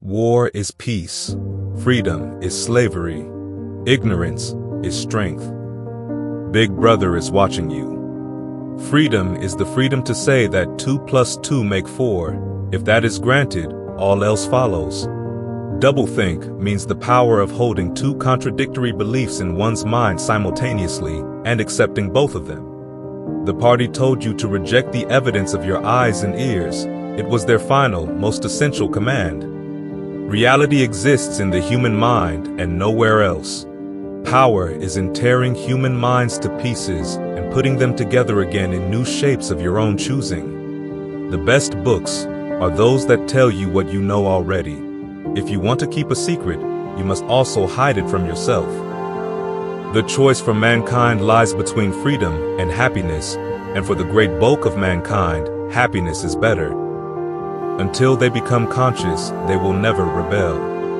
War is peace. Freedom is slavery. Ignorance is strength. Big Brother is watching you. Freedom is the freedom to say that 2 plus 2 make 4. If that is granted, all else follows. Doublethink means the power of holding 2 contradictory beliefs in one's mind simultaneously and accepting both of them. The party told you to reject the evidence of your eyes and ears. It was their final, most essential command. Reality exists in the human mind and nowhere else. Power is in tearing human minds to pieces and putting them together again in new shapes of your own choosing. The best books are those that tell you what you know already. If you want to keep a secret, you must also hide it from yourself. The choice for mankind lies between freedom and happiness, and for the great bulk of mankind, happiness is better. Until they become conscious, they will never rebel,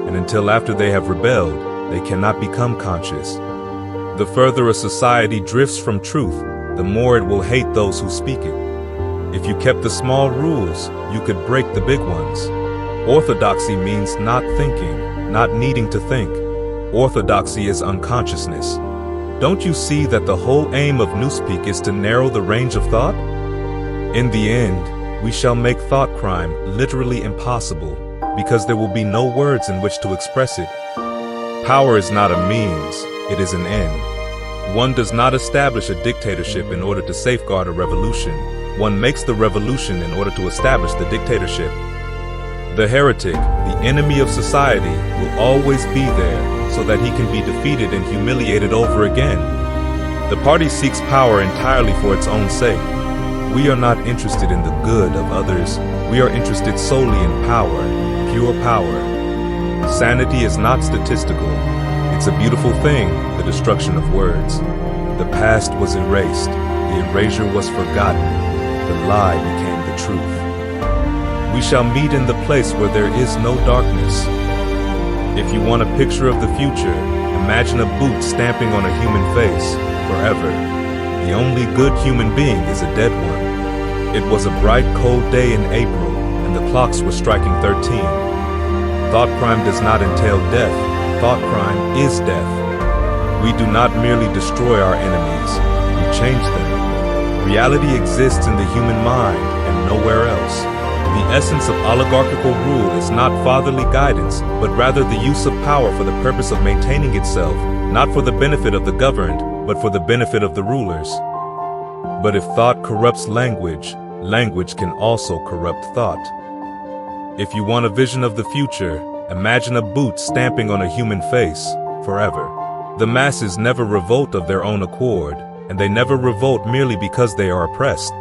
and until after they have rebelled, they cannot become conscious. The further a society drifts from truth, the more it will hate those who speak it. If you kept the small rules, you could break the big ones. Orthodoxy means not thinking, not needing to think. Orthodoxy is unconsciousness. Don't you see that the whole aim of Newspeak is to narrow the range of thought? In the end, we shall make thought crime literally impossible, because there will be no words in which to express it. Power is not a means, it is an end. One does not establish a dictatorship in order to safeguard a revolution. One makes the revolution in order to establish the dictatorship. The heretic, the enemy of society, will always be there so that he can be defeated and humiliated over again. The party seeks power entirely for its own sake. We are not interested in the good of others. We are interested solely in power, pure power. Sanity is not statistical. It's a beautiful thing, the destruction of words. The past was erased. The erasure was forgotten. The lie became the truth. We shall meet in the place where there is no darkness. If you want a picture of the future, imagine a boot stamping on a human face forever. The only good human being is a dead one. It was a bright, cold day in April, and the clocks were striking 13. Thought crime does not entail death. Thought crime is death. We do not merely destroy our enemies, we change them. Reality exists in the human mind and nowhere else. The essence of oligarchical rule is not fatherly guidance, but rather the use of power for the purpose of maintaining itself, not for the benefit of the governed, but for the benefit of the rulers. But if thought corrupts language, language can also corrupt thought. If you want a vision of the future, imagine a boot stamping on a human face forever. The masses never revolt of their own accord, and they never revolt merely because they are oppressed.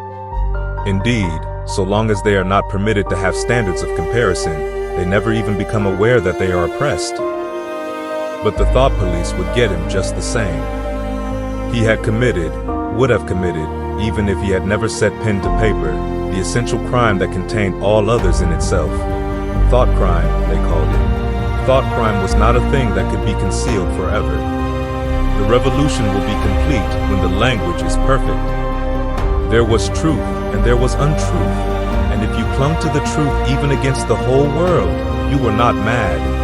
Indeed, so long as they are not permitted to have standards of comparison, they never even become aware that they are oppressed. But the thought police would get him just the same. He had committed, would have committed, even if he had never set pen to paper, the essential crime that contained all others in itself. Thought crime, they called it. Thought crime was not a thing that could be concealed forever. The revolution will be complete when the language is perfect. There was truth and there was untruth, and if you clung to the truth even against the whole world, you were not mad.